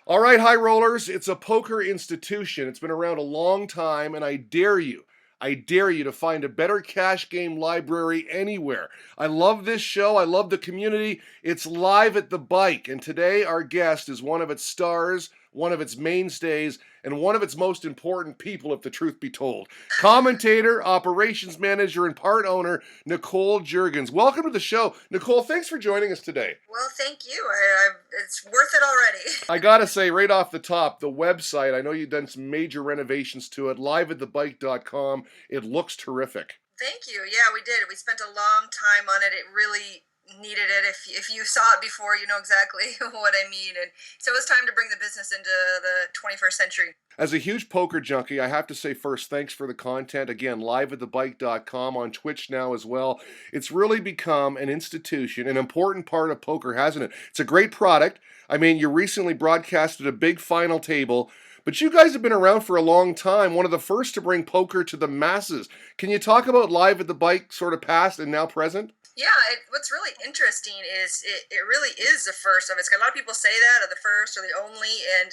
All right, high rollers, it's a poker institution. It's been around a long time, and I dare you to find a better cash game library anywhere. I love this show. I love the community. It's live at the bike, and today our guest is one of its stars, one of its mainstays, and one of its most important people, if the truth be told. Commentator, operations manager, and part owner, Nichoel Jurgens. Welcome to the show. Nichoel, thanks for joining us today. Well, thank you. It's worth it already. I gotta say, right off the top, the website, I know you've done some major renovations to it, liveatthebike.com. It looks terrific. Thank you. Yeah, we did. We spent a long time on it. It really needed it. If you saw it before, you know exactly what I mean. And so it was time to bring the business into the 21st century. As a huge poker junkie, I have to say first, thanks for the content. Again, liveatthebike.com, on Twitch now as well. It's really become an institution, an important part of poker, hasn't it? It's a great product. I mean, you recently broadcasted a big final table, but you guys have been around for a long time, one of the first to bring poker to the masses. Can you talk about Live at the Bike, sort of past and now present? Yeah, what's really interesting is it really is the first of its kind. A lot of people say that, or the first, or the only, and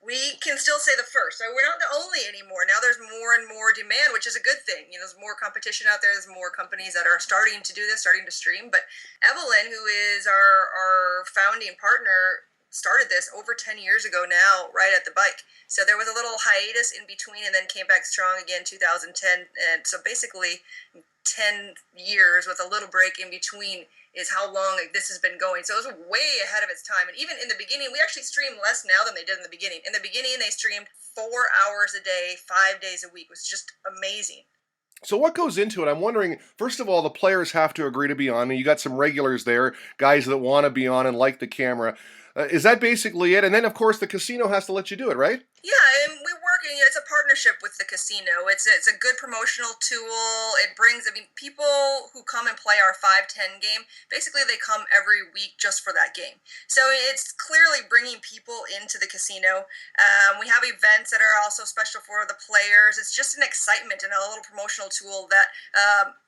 we can still say the first. So we're not the only anymore. Now there's more and more demand, which is a good thing. You know, there's more competition out there. There's more companies that are starting to do this, starting to stream. But Evelyn, who is our founding partner, started this over 10 years ago now, right at the bike. So there was a little hiatus in between and then came back strong again 2010. And so basically 10 years with a little break in between is how long this has been going. So it was way ahead of its time. And even in the beginning, we actually stream less now than they did in the beginning. In the beginning, they streamed 4 hours a day, 5 days a week. It was just amazing. So what goes into it? I'm wondering, first of all, the players have to agree to be on, and you got some regulars there, guys that want to be on and like the camera. Is that basically it? And then, of course, the casino has to let you do it, right? Yeah, and we work, and it's a partnership with the casino. It's a good promotional tool. It brings, I mean, people who come and play our 5-10 game, basically they come every week just for that game. So it's clearly bringing people into the casino. We have events that are also special for the players. It's just an excitement and a little promotional tool that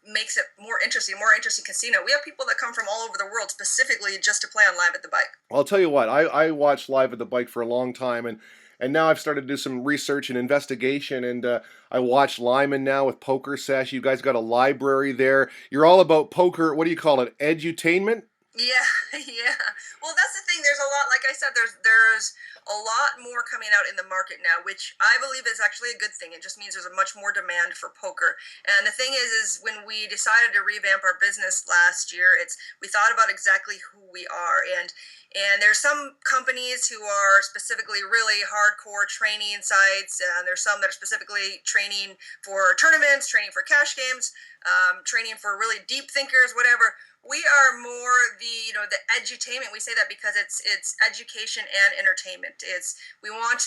makes it more interesting casino. We have people that come from all over the world specifically just to play on Live at the Bike. Well, I'll tell you what, I watched Live at the Bike for a long time, and now I've started to do some research and investigation, and I watch Lyman now with Poker Sesh. You guys got a library there. You're all about poker, what do you call it, edutainment? Yeah, yeah. Well, that's the thing. There's a lot, like I said, there's a lot more coming out in the market now, which I believe is actually a good thing. It just means there's a much more demand for poker. And the thing is when we decided to revamp our business last year, we thought about exactly who we are, and there's some companies who are specifically really hardcore training sites, and there's some that are specifically training for tournaments, training for cash games, training for really deep thinkers, whatever. We are more the edutainment. We say that because it's education and entertainment. We want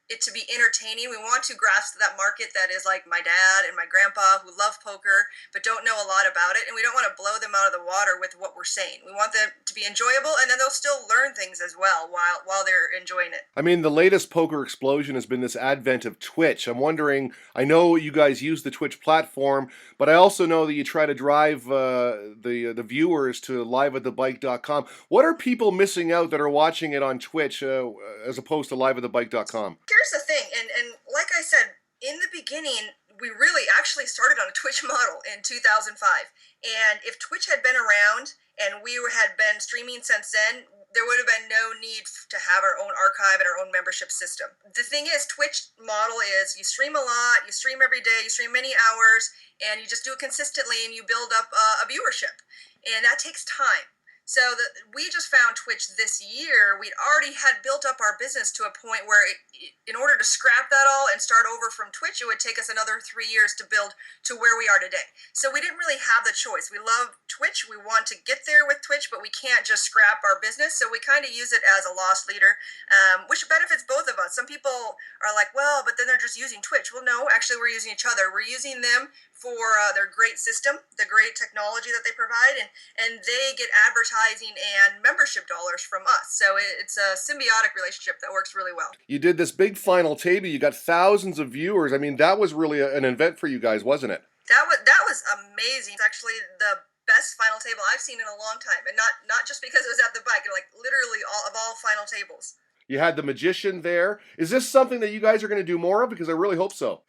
it to be entertaining. We want to grasp that market that is like my dad and my grandpa who love poker but don't know a lot about it, and we don't want to blow them out of the water with what we're saying. We want them to be enjoyable, and then they'll still learn things as well while they're enjoying it. I mean, the latest poker explosion has been this advent of Twitch. I'm wondering, I know you guys use the Twitch platform, but I also know that you try to drive the viewers to liveatthebike.com. What are people missing out that are watching it on Twitch as opposed to liveatthebike.com? Here's the thing, and like I said, in the beginning, we really actually started on a Twitch model in 2005. And if Twitch had been around and we had been streaming since then, there would have been no need to have our own archive and our own membership system. The thing is, Twitch model is you stream a lot, you stream every day, you stream many hours, and you just do it consistently, and you build up a viewership. And that takes time. So we just found Twitch this year. We'd already had built up our business to a point where in order to scrap that all and start over from Twitch, it would take us another 3 years to build to where we are today. So we didn't really have the choice. We love Twitch. We want to get there with Twitch, but we can't just scrap our business. So we kind of use it as a loss leader, which benefits both of us. Some people are like, well, but then they're just using Twitch. Well, no, actually we're using each other. We're using them for their great system, the great technology that they provide, and they get advertising and membership dollars from us. So it's a symbiotic relationship that works really well. You did this big final table. You got thousands of viewers. I mean, that was really an event for you guys, wasn't it? That was amazing. It's actually the best final table I've seen in a long time, and not just because it was at the bike, like literally all final tables. You had the magician there. Is this something that you guys are going to do more of? Because I really hope so.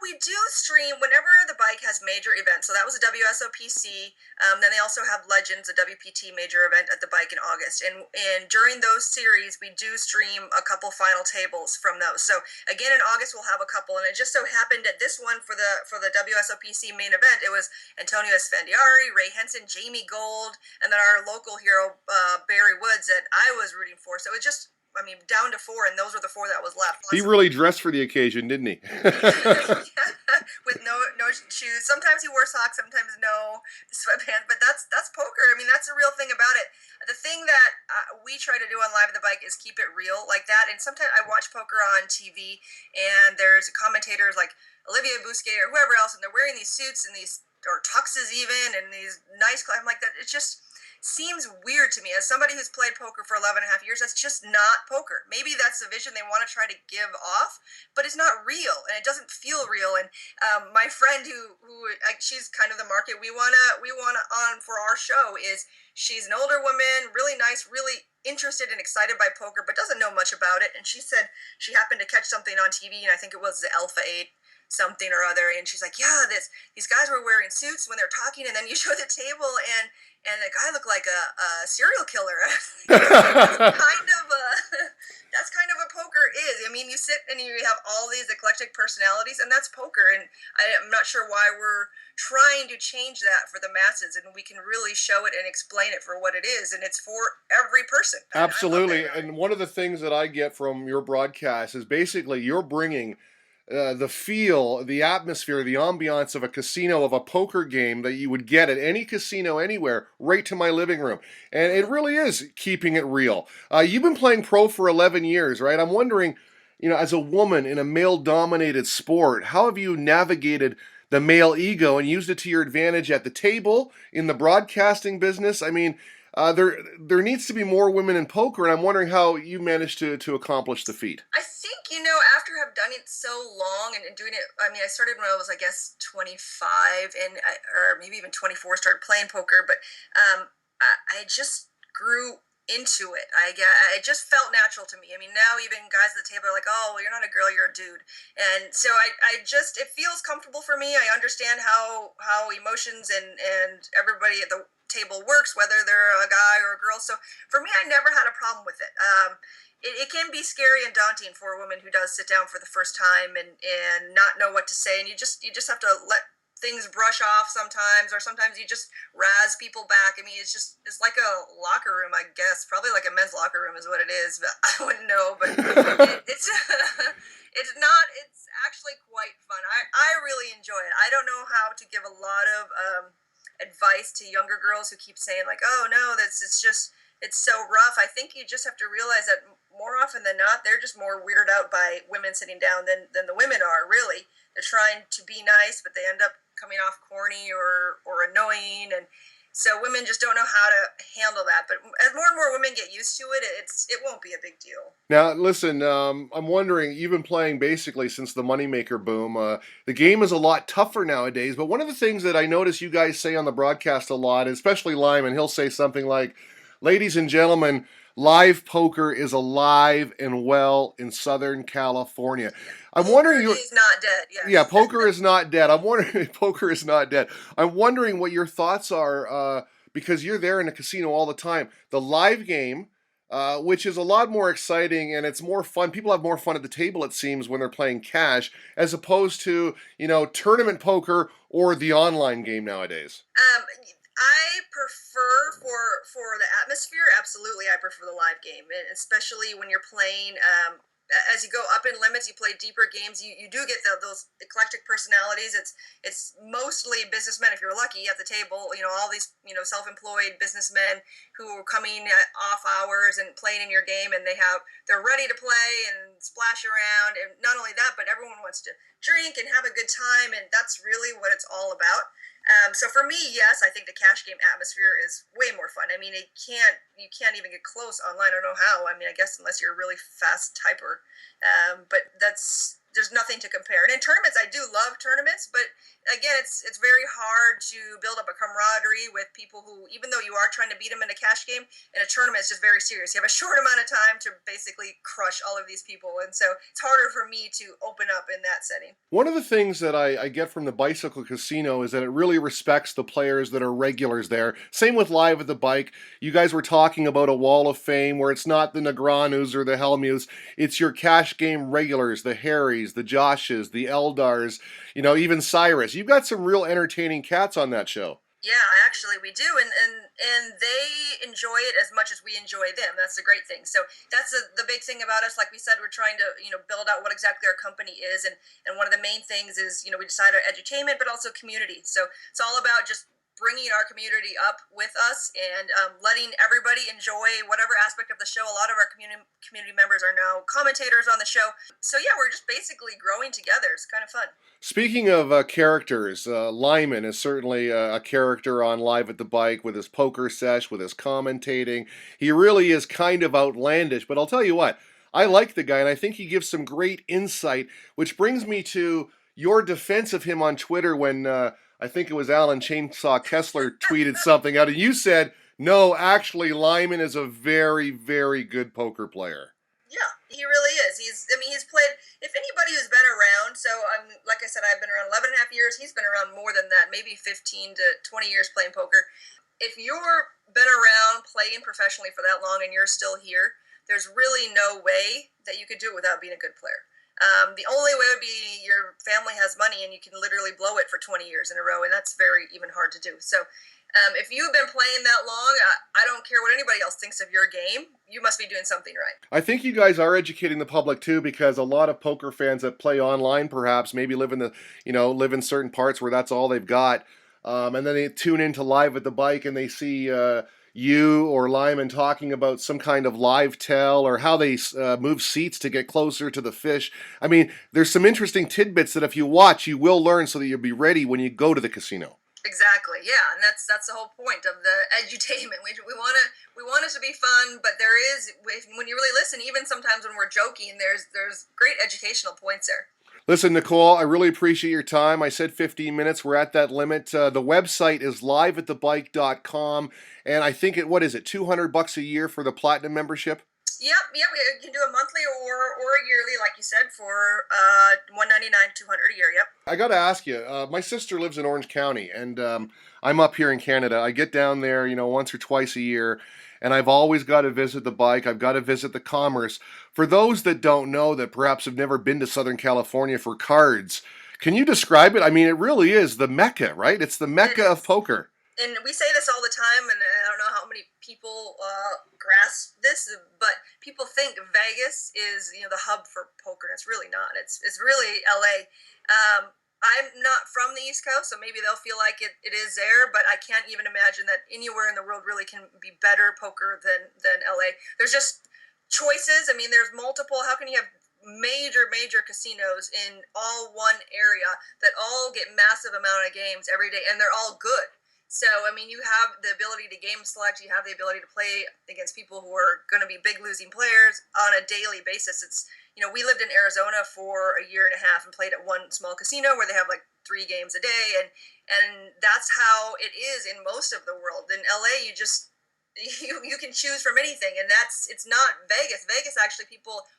We do stream whenever the bike has major events. So that was a WSOPC. Then they also have Legends, a WPT major event at the bike in August. And during those series, we do stream a couple final tables from those. So again, in August, we'll have a couple. And it just so happened at this one for the WSOPC main event, it was Antonio Esfandiari, Ray Henson, Jamie Gold, and then our local hero, Barry Woods, that I was rooting for. So it just, down to 4, and those were the 4 that was left. He really dressed for the occasion, didn't he? With no shoes. Sometimes he wore socks, sometimes no sweatpants. But that's poker. That's the real thing about it. The thing that we try to do on Live at the Bike is keep it real like that. And sometimes I watch poker on TV, and there's commentators like Olivier Bousquet or whoever else, and they're wearing these suits and these or tuxes even, and these nice. I'm like that. It just seems weird to me as somebody who's played poker for 11 and a half years. That's just not poker. Maybe that's the vision they want to try to give off, but it's not real, and it doesn't feel real. And my friend who she's kind of the market we wanna on for our show is, she's an older woman, really nice, really interested and excited by poker, but doesn't know much about it. And she said she happened to catch something on TV, and I think it was the Alpha 8 something or other, and she's like, yeah, these guys were wearing suits when they're talking, and then you show the table, and the guy looked like a serial killer. That's kind of what poker is. You sit and you have all these eclectic personalities, and that's poker. And I'm not sure why we're trying to change that for the masses, and we can really show it and explain it for what it is, and it's for every person. Absolutely. And one of the things that I get from your broadcast is basically you're bringing the feel, the atmosphere, the ambiance of a casino, of a poker game that you would get at any casino anywhere, right to my living room. And it really is keeping it real. You've been playing pro for 11 years, right? I'm wondering, as a woman in a male-dominated sport, how have you navigated the male ego and used it to your advantage at the table, in the broadcasting business? There needs to be more women in poker, and I'm wondering how you managed to accomplish the feat. I think, after I've done it so long and doing it, I started when I was, I guess, 25, or maybe even 24, started playing poker, but I just grew into it. It just felt natural to me. Now even guys at the table are like, oh, well, you're not a girl, you're a dude. And so it feels comfortable for me. I understand how emotions and everybody at the table works, whether they're a guy or a girl. So for me, I never had a problem with it. It can be scary and daunting for a woman who does sit down for the first time and not know what to say. And you just have to let things brush off sometimes, or sometimes you just razz people back. It's like a locker room, I guess. Probably like a men's locker room is what it is, but I wouldn't know. But it's it's not. It's actually quite fun. I really enjoy it. I don't know how to give a lot of advice to younger girls who keep saying like, oh no, it's so rough. I think you just have to realize that more often than not, they're just more weirded out by women sitting down than the women are, really. They're trying to be nice, but they end up coming off corny or annoying, and so women just don't know how to handle that. But as more and more women get used to it, it won't be a big deal. Now, listen, I'm wondering, you've been playing basically since the Moneymaker boom. The game is a lot tougher nowadays, but one of the things that I notice you guys say on the broadcast a lot, especially Lyman, he'll say something like, ladies and gentlemen, live poker is alive and well in Southern California. I'm wondering, poker is not dead. Yes. Yeah, poker is not dead. I'm wondering, poker is not dead. I'm wondering what your thoughts are, because you're there in the casino all the time. The live game, which is a lot more exciting and it's more fun. People have more fun at the table, it seems, when they're playing cash, as opposed to, tournament poker or the online game nowadays. I prefer for the atmosphere. Absolutely, I prefer the live game, and especially when you're playing. As you go up in limits, you play deeper games. You do get those eclectic personalities. It's mostly businessmen if you're lucky at the table. All these self-employed businessmen who are coming off hours and playing in your game, and they're ready to play and splash around. And not only that, but everyone wants to drink and have a good time, and that's really what it's all about. So for me, yes, I think the cash game atmosphere is way more fun. You can't even get close online. I don't know how. I guess unless you're a really fast typer. But there's nothing to compare. And in tournaments, I do love tournaments, but again, it's very hard to build up a camaraderie with people who, even though you are trying to beat them in a cash game, in a tournament, it's just very serious. You have a short amount of time to basically crush all of these people, and so it's harder for me to open up in that setting. One of the things that I get from the bicycle casino is that it really respects the players that are regulars there. Same with Live at the Bike. You guys were talking about a wall of fame where it's not the Negranus or the Helmuths. It's your cash game regulars, the Harrys, the Joshes, the Eldars, even Cyrus. You've got some real entertaining cats on that show. Yeah, actually we do, and they enjoy it as much as we enjoy them. That's the great thing. So that's the big thing about us. Like we said, we're trying to build out what exactly our company is, and one of the main things is we decided edutainment, but also community. So it's all about just bringing our community up with us and letting everybody enjoy whatever aspect of the show. A lot of our community members are now commentators on the show. So yeah, we're just basically growing together. It's kind of fun. Speaking of characters, Lyman is certainly a character on Live at the Bike with his poker sesh, with his commentating. He really is kind of outlandish, but I'll tell you what, I like the guy, and I think he gives some great insight, which brings me to your defense of him on Twitter when I think it was Alan Chainsaw Kessler tweeted something out, and you said, no, actually, Lyman is a very, very good poker player. Yeah, he really is. He's played, if anybody who's been around, so like I said, I've been around 11 and a half years. He's been around more than that, maybe 15 to 20 years playing poker. If you're been around playing professionally for that long and you're still here, there's really no way that you could do it without being a good player. The only way would be your family has money and you can literally blow it for 20 years in a row, and that's very even hard to do. So if you've been playing that long, I don't care what anybody else thinks of your game. You must be doing something right. I think you guys are educating the public too, because a lot of poker fans that play online, perhaps, maybe live in certain parts where that's all they've got, and then they tune into Live at the Bike and they see you or Lyman talking about some kind of live tell or how they move seats to get closer to the fish. I mean, there's some interesting tidbits that if you watch, you will learn so that you'll be ready when you go to the casino. Exactly, yeah, and that's the whole point of the edutainment. We want it to be fun, but there is, when you really listen, even sometimes when we're joking, there's great educational points there. Listen, Nichoel, I really appreciate your time. I said 15 minutes. We're at that limit. The website is liveatthebike.com, and I think what is it, $200 a year for the platinum membership? Yep. We can do a monthly or a yearly, like you said, for $199, $200 a year. Yep. I got to ask you. My sister lives in Orange County, and I'm up here in Canada. I get down there, once or twice a year, and I've always got to visit the bike. I've got to visit the Commerce. For those that don't know, that perhaps have never been to Southern California for cards, can you describe it? I mean, it really is the Mecca, right? It's the Mecca of poker. And we say this all the time, and I don't know how many people grasp this, but people think Vegas is the hub for poker, and it's really not. It's really LA. I'm not from the East Coast, so maybe they'll feel like it is there, but I can't even imagine that anywhere in the world really can be better poker than LA. There's just choices. I mean, there's multiple. How can you have major casinos in all one area that all get massive amount of games every day, and they're all good? So, I mean, you have the ability to game select, you have the ability to play against people who are going to be big losing players on a daily basis. It's, we lived in Arizona for a year and a half and played at one small casino where they have like 3 games a day. And that's how it is in most of the world. In LA, you can choose from anything. And it's not Vegas. Vegas, actually,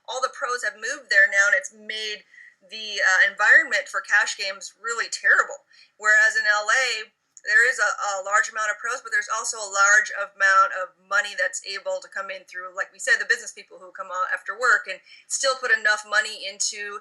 all the pros have moved there now, and it's made the environment for cash games really terrible. Whereas in LA, there is a large amount of pros, but there's also a large amount of money that's able to come in through, like we said, the business people who come out after work and still put enough money into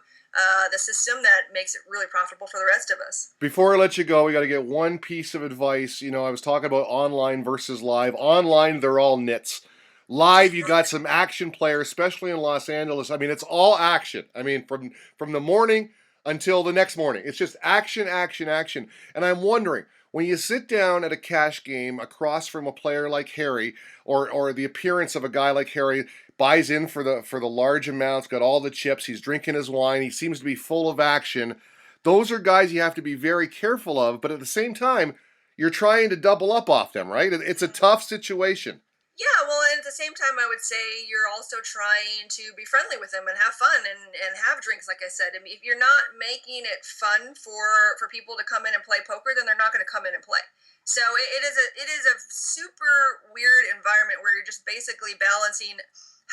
the system that makes it really profitable for the rest of us. Before I let you go, we got to get one piece of advice. I was talking about online versus live. Online, they're all nits. Live, you got some action players, especially in Los Angeles. I mean, it's all action. I mean, from the morning until the next morning. It's just action. And I'm wondering, when you sit down at a cash game across from a player like Harry, or the appearance of a guy like Harry, buys in for the large amounts, got all the chips, he's drinking his wine, he seems to be full of action. Those are guys you have to be very careful of, but at the same time, you're trying to double up off them, right? It's a tough situation. Yeah, well, and the same time, I would say you're also trying to be friendly with them and have fun and have drinks. Like I said, I mean, if you're not making it fun for people to come in and play poker, then they're not going to come in and play. So it is a super weird environment where you're just basically balancing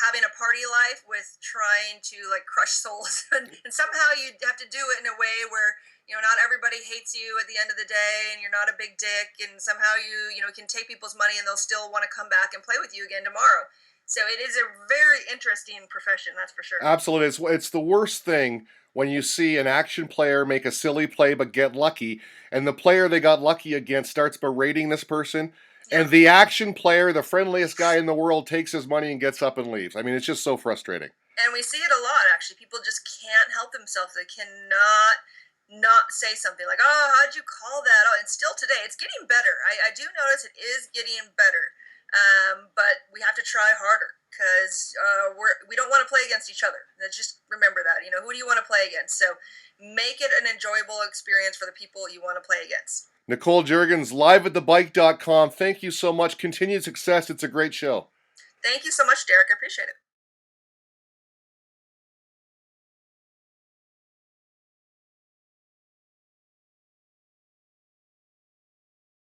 having a party life with trying to like crush souls, and somehow you have to do it in a way where not everybody hates you at the end of the day, and you're not a big dick, and somehow you can take people's money and they'll still want to come back and play with you again tomorrow. So it is a very interesting profession, that's for sure. Absolutely. It's the worst thing when you see an action player make a silly play but get lucky, and the player they got lucky against starts berating this person, Yeah. and the action player, the friendliest guy in the world, takes his money and gets up and leaves. I mean, it's just so frustrating. And we see it a lot, actually. People just can't help themselves. They cannot not say something like, "Oh, how'd you call that?" Oh, and still today, it's getting better. I do notice it is getting better, but we have to try harder because we don't want to play against each other. Just remember that. Who do you want to play against? So make it an enjoyable experience for the people you want to play against. Nichoel Jurgens, liveatthebike.com. Thank you so much. Continued success. It's a great show. Thank you so much, Derek. I appreciate it.